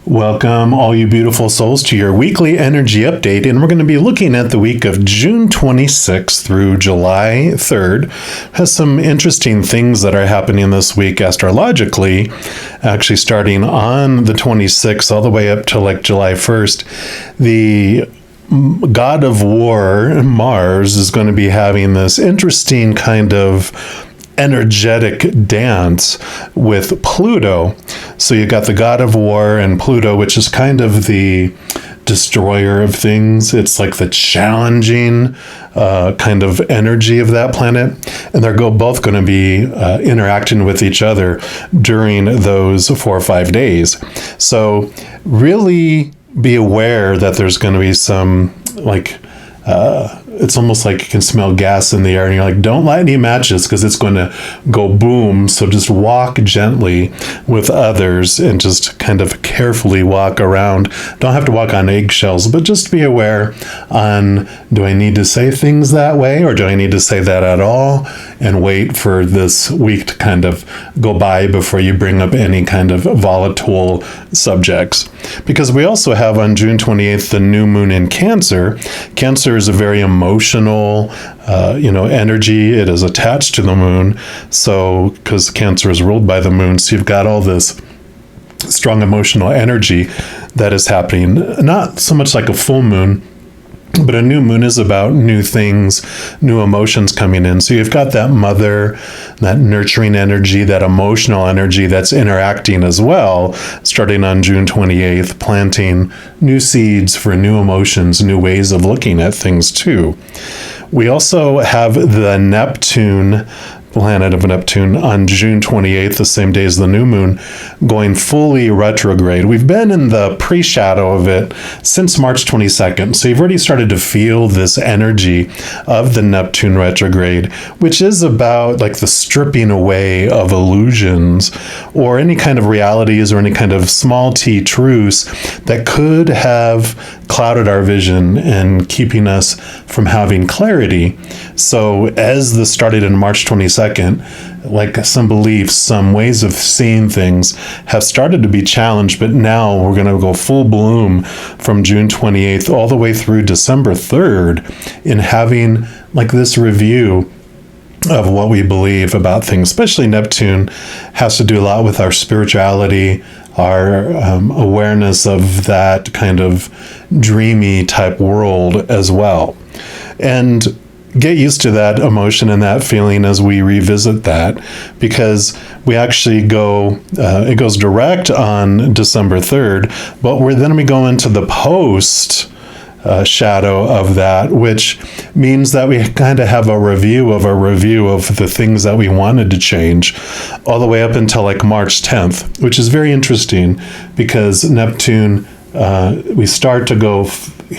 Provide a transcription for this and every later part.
Welcome, all you beautiful souls, to your weekly energy update. And we're going to be looking at the week of June 26th through July 3rd. Has some interesting things that are happening this week astrologically, actually starting on the 26th all the way up to like July 1st. The god of war, Mars, is going to be having this interesting kind of energetic dance with Pluto. So you got the god of war and Pluto, which is kind of the destroyer of things. It's like the challenging kind of energy of that planet. And they're both going to be interacting with each other during those 4 or 5 days. So really be aware that there's going to be some it's almost like you can smell gas in the air and you're like, don't light any matches because it's going to go boom. So just walk gently with others and just kind of carefully walk around. Don't have to walk on eggshells, but just be aware on, do I need to say things that way or do I need to say that at all? And wait for this week to kind of go by before you bring up any kind of volatile subjects. Because we also have on June 28th, the new moon in Cancer. Cancer is a very emotional, energy. It is attached to the moon. So, because Cancer is ruled by the moon, so you've got all this strong emotional energy that is happening. Not so much like a full moon, but a new moon is about new things, new emotions coming in. So you've got that mother, that nurturing energy, that emotional energy that's interacting as well, starting on June 28th, planting new seeds for new emotions, new ways of looking at things too. We also have the Neptune, planet of Neptune, on June 28th, the same day as the new moon, going fully retrograde. We've been in the pre-shadow of it since March 22nd. So you've already started to feel this energy of the Neptune retrograde, which is about like the stripping away of illusions or any kind of realities or any kind of small t truths that could have clouded our vision and keeping us from having clarity. So as this started in March 22nd, like some beliefs, some ways of seeing things have started to be challenged, but now we're going to go full bloom from June 28th all the way through December 3rd in having like this review of what we believe about things. Especially Neptune has to do a lot with our spirituality, our awareness of that kind of dreamy type world as well. And get used to that emotion and that feeling as we revisit that, because we actually it goes direct on December 3rd, but then we go into the post shadow of that, which means that we kind of have a review of the things that we wanted to change all the way up until like March 10th, which is very interesting because Neptune, we start to go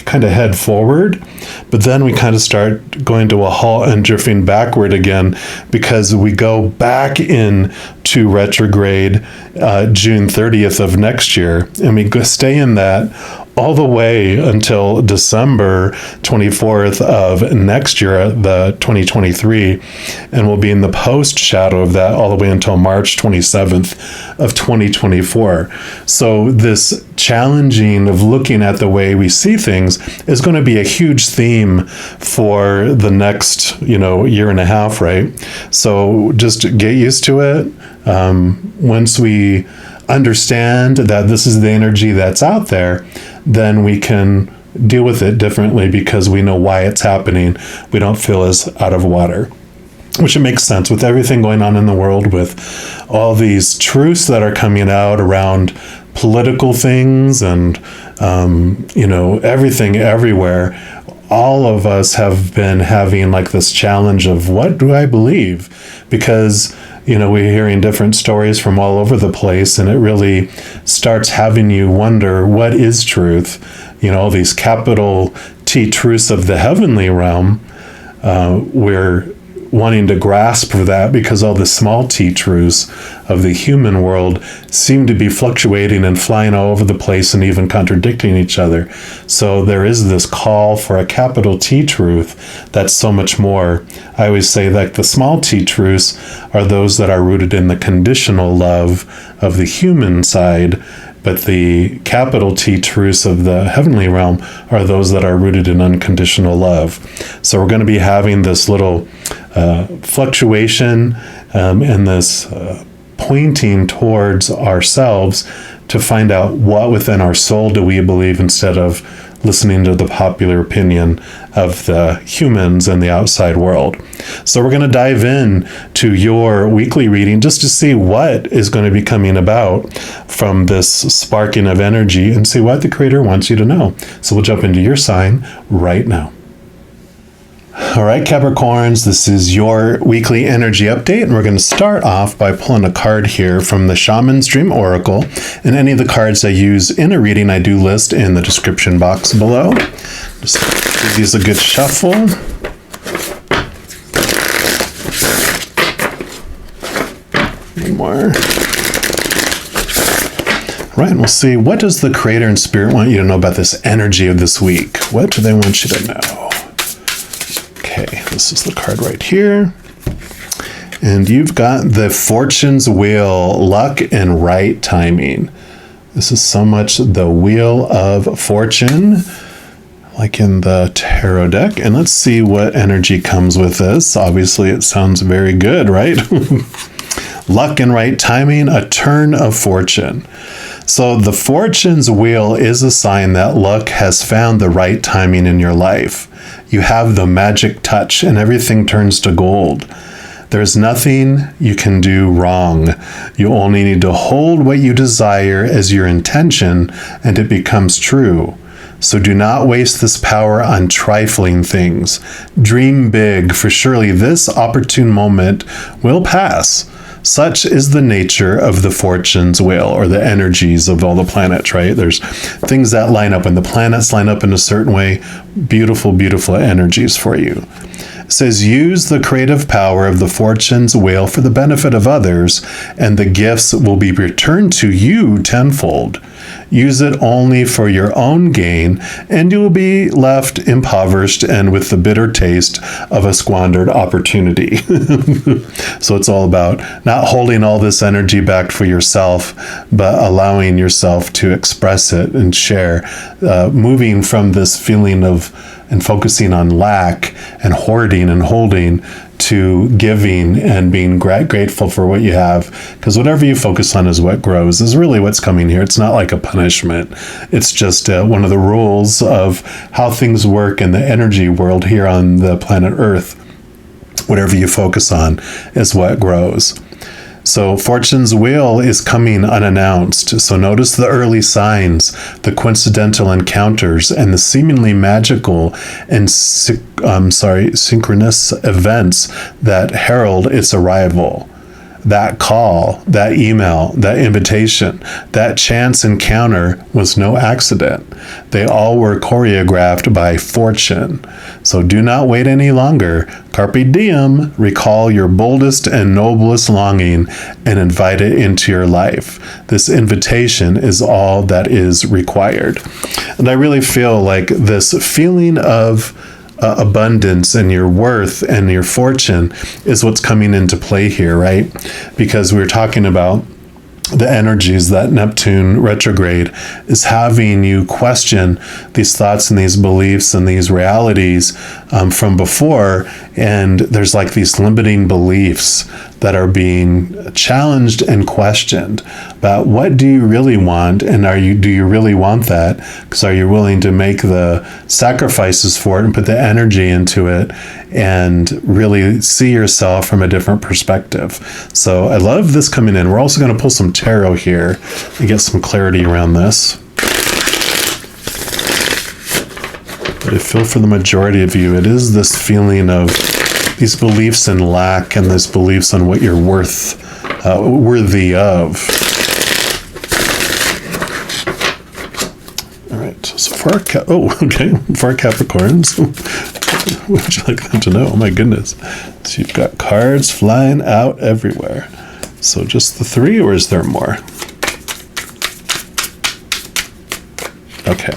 kind of head forward, but then we kind of start going to a halt and drifting backward again because we go back in to retrograde June 30th of next year, and we stay in that all the way until December 24th of next year, the 2023, and we'll be in the post shadow of that all the way until March 27th of 2024. So this challenging of looking at the way we see things is going to be a huge theme for the next, year and a half, right? So just get used to it. Once we understand that this is the energy that's out there, then we can deal with it differently because we know why it's happening. We don't feel as out of water, which makes sense with everything going on in the world, with all these truths that are coming out around political things and, everything everywhere. All of us have been having like this challenge of what do I believe? Because we're hearing different stories from all over the place, and it really starts having you wonder, what is truth? All these capital T truths of the heavenly realm, we're wanting to grasp for that because all the small t truths of the human world seem to be fluctuating and flying all over the place and even contradicting each other. So there is this call for a capital T truth that's so much more. I always say that the small t truths are those that are rooted in the conditional love of the human side, but the capital T truths of the heavenly realm are those that are rooted in unconditional love. So we're going to be having this little fluctuation and this pointing towards ourselves to find out what within our soul do we believe, instead of listening to the popular opinion of the humans and the outside world. So we're going to dive in to your weekly reading just to see what is going to be coming about from this sparking of energy and see what the Creator wants you to know. So we'll jump into your sign right now. All right, Capricorns, this is your weekly energy update, and we're going to start off by pulling a card here from the Shaman's Dream Oracle. And any of the cards I use in a reading, I do list in the description box below. Just give these a good shuffle. One more. All right, and we'll see, what does the Creator and Spirit want you to know about this energy of this week? What do they want you to know? Okay, this is the card right here. And you've got the Fortune's Wheel, luck and right timing. This is so much the Wheel of Fortune, like in the tarot deck. And let's see what energy comes with this. Obviously, it sounds very good, right? Luck and right timing, a turn of fortune. So the Fortune's Wheel is a sign that luck has found the right timing in your life. You have the magic touch and everything turns to gold. There's nothing you can do wrong. You only need to hold what you desire as your intention and it becomes true. So do not waste this power on trifling things. Dream big, for surely this opportune moment will pass. Such is the nature of the Fortune's Wheel, or the energies of all the planets, right? There's things that line up, and the planets line up in a certain way. Beautiful, beautiful energies for you. It says, use the creative power of the Fortune's Wheel for the benefit of others, and the gifts will be returned to you tenfold. Use it only for your own gain, and you will be left impoverished and with the bitter taste of a squandered opportunity. So it's all about not holding all this energy back for yourself, but allowing yourself to express it and share, moving from this feeling of and focusing on lack and hoarding and holding to giving and being grateful for what you have, because whatever you focus on is what grows, is really what's coming here. It's not like a punishment. It's just one of the rules of how things work in the energy world here on the planet Earth. Whatever you focus on is what grows. So Fortune's Wheel is coming unannounced. So notice the early signs, the coincidental encounters, and the seemingly magical and synchronous events that herald its arrival. That call, that email, that invitation, that chance encounter was no accident. They all were choreographed by Fortune. So do not wait any longer. Carpe diem, recall your boldest and noblest longing and invite it into your life. This invitation is all that is required. And I really feel like this feeling of abundance and your worth and your fortune is what's coming into play here, right? Because we're talking about the energies that Neptune retrograde is having you question these thoughts and these beliefs and these realities from before. And there's like these limiting beliefs that are being challenged and questioned about what do you really want, and do you really want that? Because are you willing to make the sacrifices for it and put the energy into it and really see yourself from a different perspective? So I love this coming in. We're also going to pull some tarot here and get some clarity around this. But I feel for the majority of you, it is this feeling of these beliefs in lack and these beliefs on what you're worthy of. All right, so for our Capricorns, what would you like them to know? Oh my goodness. So you've got cards flying out everywhere. So just the 3, or is there more? Okay.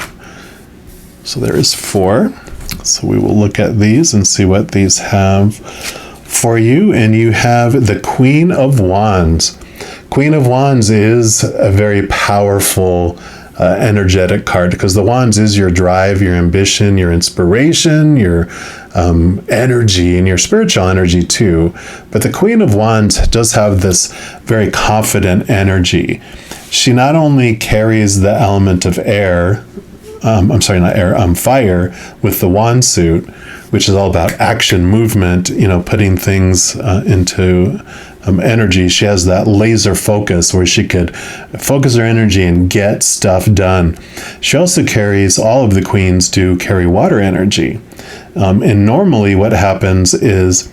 So there is 4. So we will look at these and see what these have for you. And you have the Queen of Wands. Queen of Wands is a very powerful energetic card, because the Wands is your drive, your ambition, your inspiration, your energy, and your spiritual energy too. But the Queen of Wands does have this very confident energy. She not only carries the element of air, fire with the wand suit, which is all about action, movement, putting things into energy. She has that laser focus where she could focus her energy and get stuff done. She also carries, all of the queens do carry water energy. And normally what happens is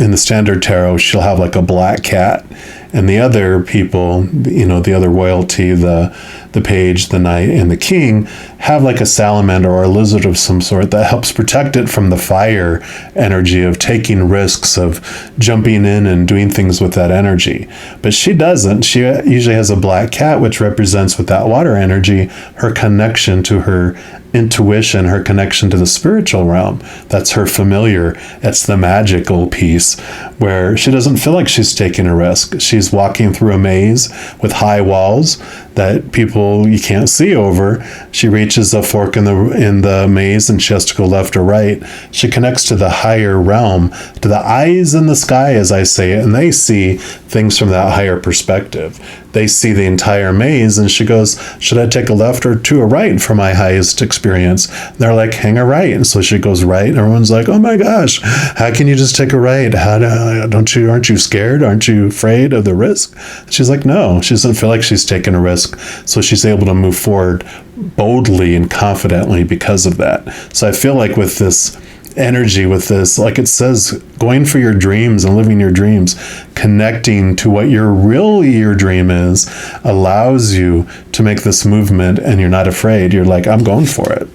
in the standard tarot, she'll have like a black cat, and the other people, the other royalty, the page, the knight, and the king have like a salamander or a lizard of some sort that helps protect it from the fire energy of taking risks, of jumping in and doing things with that energy. But she doesn't. She usually has a black cat, which represents, with that water energy, her connection to her intuition, her connection to the spiritual realm. That's her familiar. It's the magical piece where she doesn't feel like she's taking a risk. She's walking through a maze with high walls that you can't see over. She reaches a fork in the maze and she has to go left or right. She connects to the higher realm, to the eyes in the sky, as I say it, and they see things from that higher perspective. They see the entire maze, and she goes, should I take a left or to a right for my highest experience? They're like, hang a right. And so she goes right, and everyone's like, oh my gosh, how can you just take a right? Aren't you scared? Aren't you afraid of the risk? She's like, no, she doesn't feel like she's taking a risk. So she's able to move forward boldly and confidently because of that. So I feel like with this energy, with this, like it says, going for your dreams and living your dreams, connecting to what your dream is, allows you to make this movement, and you're not afraid. You're like, I'm going for it.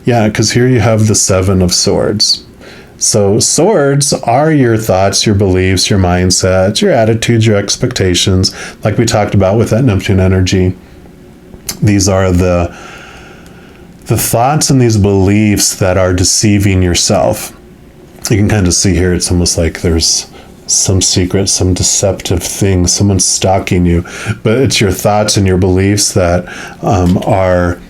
Yeah, because here you have the Seven of Swords. So swords are your thoughts, your beliefs, your mindsets, your attitudes, your expectations, like we talked about with that Neptune energy. These are the thoughts and these beliefs that are deceiving yourself. You can kind of see here, it's almost like there's some secret, some deceptive thing, someone's stalking you. But it's your thoughts and your beliefs that are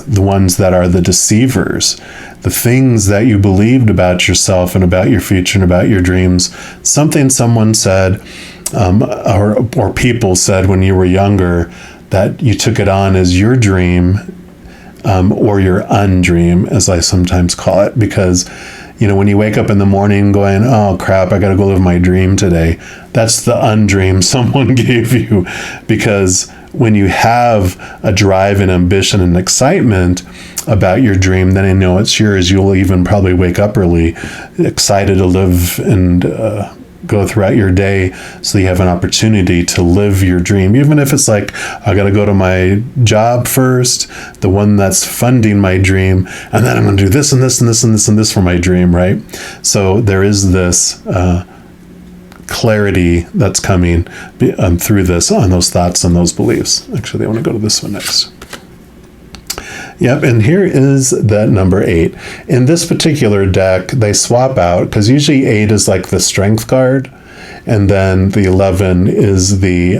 the ones that are the deceivers. The things that you believed about yourself and about your future and about your dreams. Something someone said, or people said when you were younger, that you took it on as your dream, or your undream, as I sometimes call it, because, when you wake up in the morning going, oh crap, I got to go live my dream today, that's the undream someone gave you. Because when you have a drive and ambition and excitement about your dream, then I know it's yours. You'll even probably wake up early, excited to live and go throughout your day, so you have an opportunity to live your dream, even if it's like, I got to go to my job first, the one that's funding my dream, and then I'm going to do this and this and this and this and this for my dream, right? So there is this clarity that's coming through this, on those thoughts and those beliefs. Actually, I want to go to this one next. Yep, and here is that number 8. In this particular deck, they swap out, because usually 8 is like the strength card, and then the 11 is the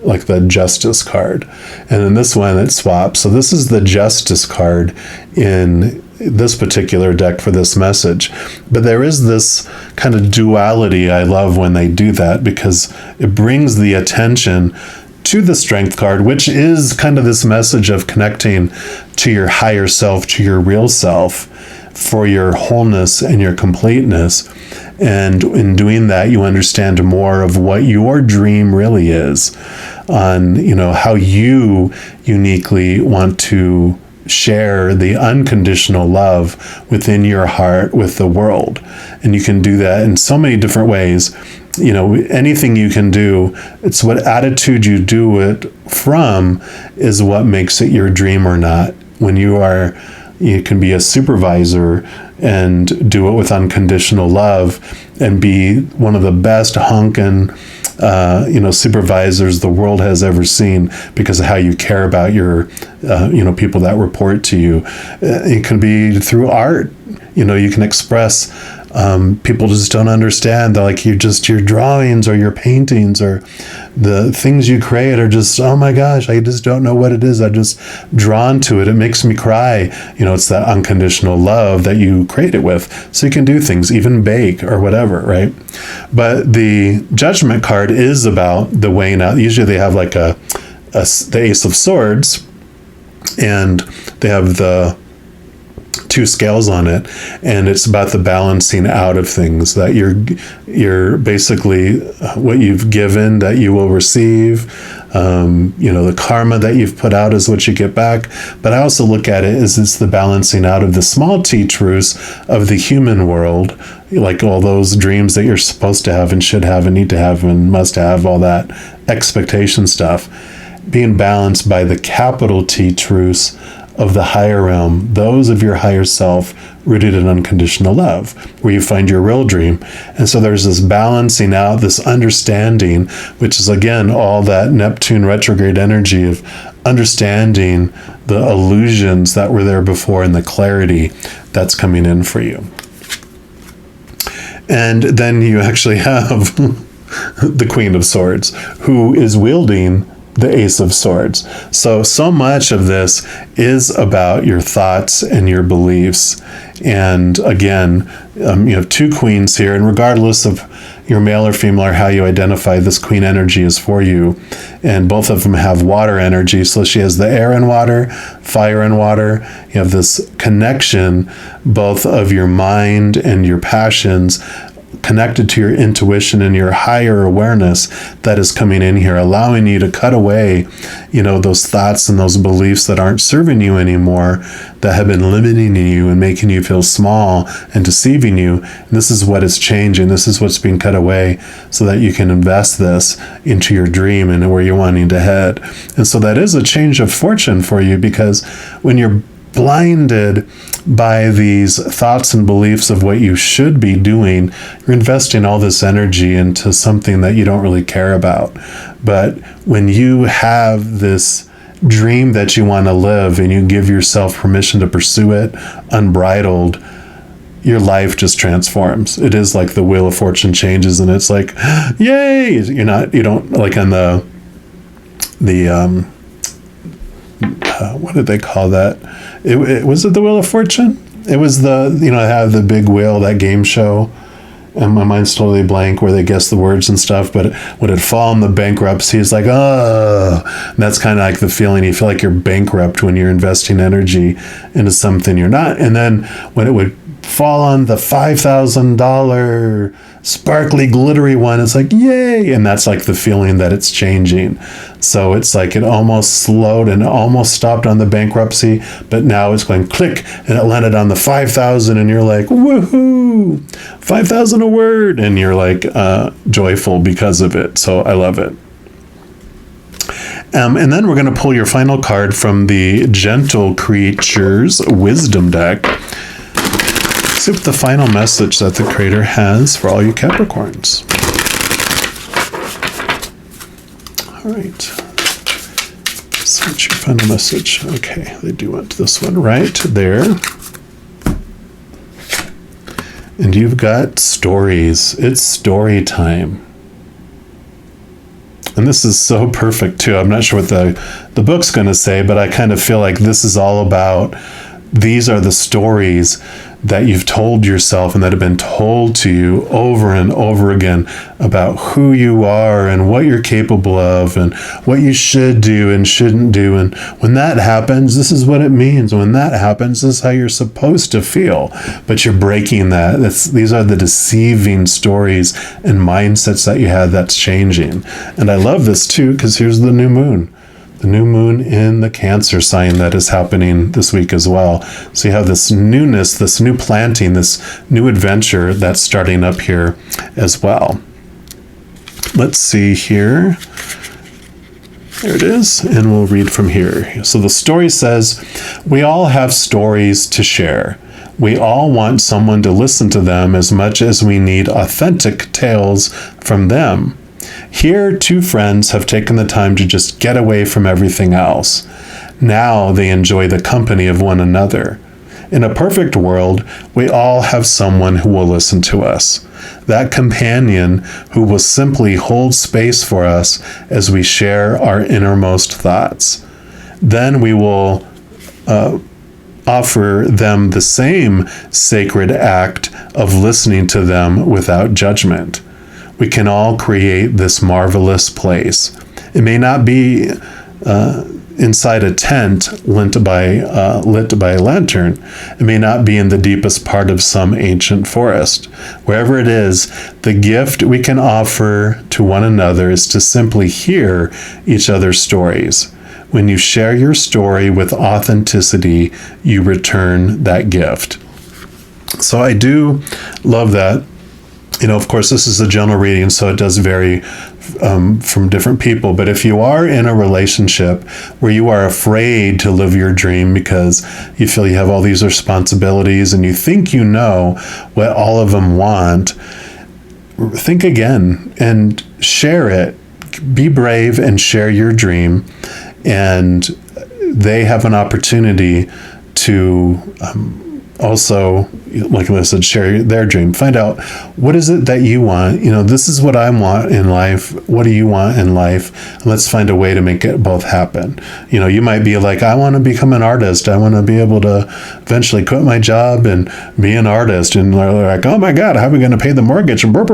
like the justice card. And in this one, it swaps. So this is the justice card in this particular deck for this message. But there is this kind of duality. I love when they do that, because it brings the attention to the strength card, which is kind of this message of connecting to your higher self, to your real self, for your wholeness and your completeness. And in doing that, you understand more of what your dream really is, on, how you uniquely want to share the unconditional love within your heart with the world. And you can do that in so many different ways. Anything you can do, it's what attitude you do it from is what makes it your dream or not. When you can be a supervisor and do it with unconditional love, and be one of the best honkin' supervisors the world has ever seen, because of how you care about your people that report to you. It can be through art. You can express People just don't understand. They're like, your drawings or your paintings or the things you create are just, oh my gosh, I just don't know what it is. I'm just drawn to it. It makes me cry. It's that unconditional love that you create it with. So you can do things, even bake or whatever, right? But the Judgment card is about the weighing out. Usually they have like the Ace of Swords, and they have the 2 scales on it, and it's about the balancing out of things, that you're basically what you've given that you will receive. The karma that you've put out is what you get back. But I also look at it as it's the balancing out of the small t truths of the human world, like all those dreams that you're supposed to have and should have and need to have and must have, all that expectation stuff, being balanced by the capital T truths of the higher realm, those of your higher self, rooted in unconditional love, where you find your real dream. And so there's this balancing out, this understanding, which is again all that Neptune retrograde energy of understanding the illusions that were there before and the clarity that's coming in for you. And then you actually have the Queen of Swords, who is wielding the Ace of Swords. So much of this is about your thoughts and your beliefs. And again, you have 2 queens here, and regardless of your male or female or how you identify, this queen energy is for you. And both of them have water energy. So she has the air and water, fire and water. You have this connection, both of your mind and your passions, connected to your intuition and your higher awareness that is coming in here, allowing you to cut away, those thoughts and those beliefs that aren't serving you anymore, that have been limiting you and making you feel small and deceiving you. And this is what is changing. This is what's being cut away so that you can invest this into your dream and where you're wanting to head. And so that is a change of fortune for you, because when you're blinded by these thoughts and beliefs of what you should be doing, you're investing all this energy into something that you don't really care about. But when you have this dream that you want to live and you give yourself permission to pursue it unbridled, your life just transforms. It is like the Wheel of Fortune changes, and it's like, yay! You don't like on the what did they call that? It was it the Wheel of Fortune? It was have the big wheel, that game show, and my mind's totally blank, where they guess the words and stuff. But when it fall in the bankruptcy, it's like, oh, and that's kind of like the feeling. You feel like you're bankrupt when you're investing energy into something you're not. And then when it would fall on the $5,000 sparkly glittery one, it's like, yay! And that's like the feeling that it's changing. So it's like it almost slowed and almost stopped on the bankruptcy, but now it's going click and it landed on the 5,000, and you're like, woohoo, 5,000 a word, and you're like joyful because of it. So I love it. And then we're going to pull your final card from the Gentle Creatures Wisdom deck. See what the final message that the Creator has for all you Capricorns. All right. So what's your final message? Okay, they do want this one right there. And you've got stories. It's story time. And this is so perfect too. I'm not sure what the book's going to say, but I kind of feel like this is all about, these are the stories that you've told yourself and that have been told to you over and over again about who you are and what you're capable of and what you should do and shouldn't do. And when that happens, this is what it means. When that happens, this is how you're supposed to feel. But you're breaking that. These are the deceiving stories and mindsets that you had that's changing. And I love this too, because here's the new moon. The new moon in the Cancer sign that is happening this week as well. So you have this newness, this new planting, this new adventure that's starting up here as well. Let's see here. There it is, and we'll read from here. So the story says, we all have stories to share. We all want someone to listen to them as much as we need authentic tales from them. Here, 2 friends have taken the time to just get away from everything else. Now they enjoy the company of one another. In a perfect world, we all have someone who will listen to us. That companion who will simply hold space for us as we share our innermost thoughts. Then we will offer them the same sacred act of listening to them without judgment. We can all create this marvelous place. It may not be inside a tent lit by a lantern. It may not be in the deepest part of some ancient forest. Wherever it is, the gift we can offer to one another is to simply hear each other's stories. When you share your story with authenticity, you return that gift. So I do love that. Of course, this is a general reading, so it does vary from different people. But if you are in a relationship where you are afraid to live your dream because you feel you have all these responsibilities and you think you know what all of them want, think again and share it. Be brave and share your dream. And they have an opportunity to also, like I said, share their dream. Find out, what is it that you want? This is what I want in life. What do you want in life? And let's find a way to make it both happen. You might be like, I want to become an artist. I want to be able to eventually quit my job and be an artist. And they're like, oh my God, how are we going to pay the mortgage? And But,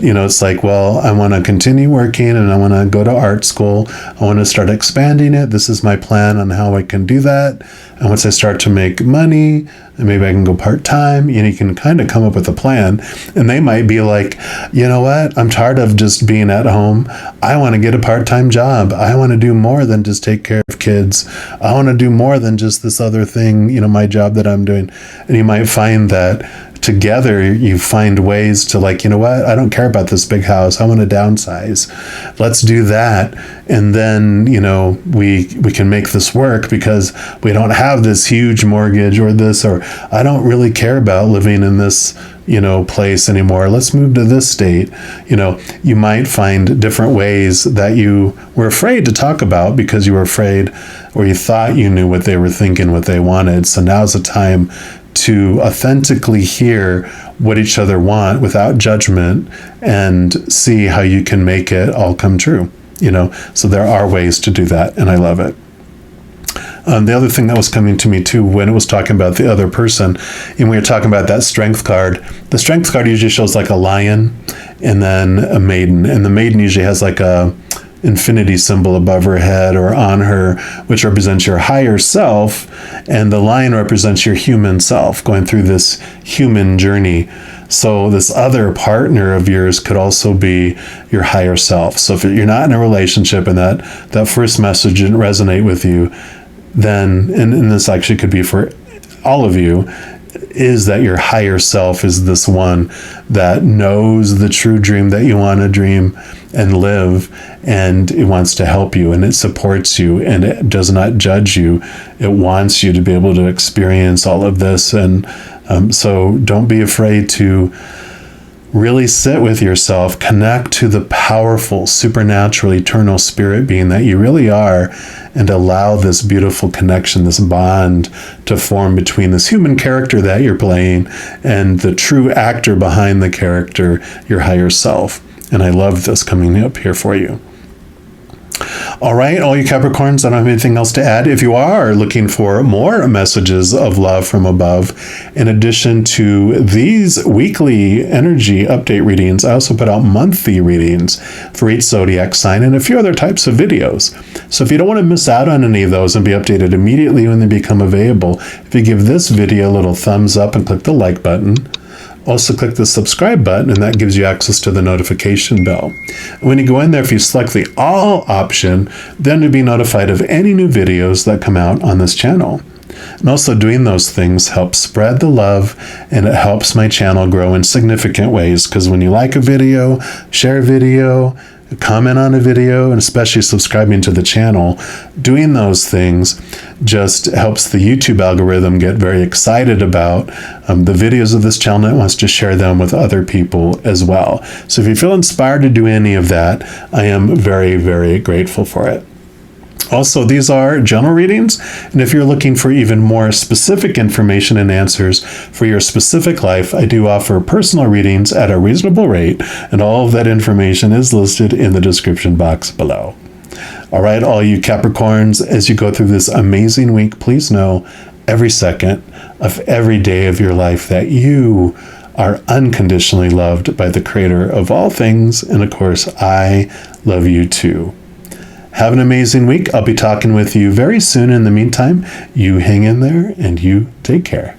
it's like, well, I want to continue working and I want to go to art school. I want to start expanding it. This is my plan on how I can do that. And once I start to make money, and maybe I can go part-time, you can kind of come up with a plan. And they might be like, you know what? I'm tired of just being at home. I want to get a part-time job. I want to do more than just take care of kids. I want to do more than just this other thing, my job that I'm doing. And you might find that together you find ways to, like, you know what? I don't care about this big house. I want to downsize. Let's do that. And then, we can make this work because we don't have this huge mortgage or I don't really care about living in this, place anymore. Let's move to this state. You might find different ways that you were afraid to talk about because you were afraid or you thought you knew what they were thinking, what they wanted. So now's the time to authentically hear what each other want without judgment and see how you can make it all come true. So there are ways to do that, and I love it. The other thing that was coming to me too when it was talking about the other person, and we were talking about that strength card. The strength card usually shows like a lion and then a maiden, and the maiden usually has like a infinity symbol above her head or on her, which represents your higher self, and the lion represents your human self going through this human journey. So this other partner of yours could also be your higher self. So if you're not in a relationship and that first message didn't resonate with you, then, and this actually could be for all of you, is that your higher self is this one that knows the true dream that you want to dream and live, and it wants to help you, and it supports you, and it does not judge you. It wants you to be able to experience all of this. And so don't be afraid to really sit with yourself, connect to the powerful, supernatural, eternal spirit being that you really are, and allow this beautiful connection, this bond to form between this human character that you're playing and the true actor behind the character, your higher self. And I love this coming up here for you. All right, all you Capricorns, I don't have anything else to add. If you are looking for more messages of love from above, in addition to these weekly energy update readings, I also put out monthly readings for each zodiac sign and a few other types of videos. So if you don't want to miss out on any of those and be updated immediately when they become available, if you give this video a little thumbs up and click the like button, also click the subscribe button, and that gives you access to the notification bell. When you go in there, if you select the all option, then you'll be notified of any new videos that come out on this channel. And also doing those things helps spread the love, and it helps my channel grow in significant ways, because when you like a video, share a video, comment on a video, and especially subscribing to the channel, doing those things just helps the YouTube algorithm get very excited about the videos of this channel and wants to share them with other people as well. So if you feel inspired to do any of that, I am very, very grateful for it. Also, these are general readings, and if you're looking for even more specific information and answers for your specific life, I do offer personal readings at a reasonable rate, and all of that information is listed in the description box below. All right, all you Capricorns, as you go through this amazing week, please know every second of every day of your life that you are unconditionally loved by the Creator of all things, and of course, I love you too. Have an amazing week. I'll be talking with you very soon. In the meantime, you hang in there and you take care.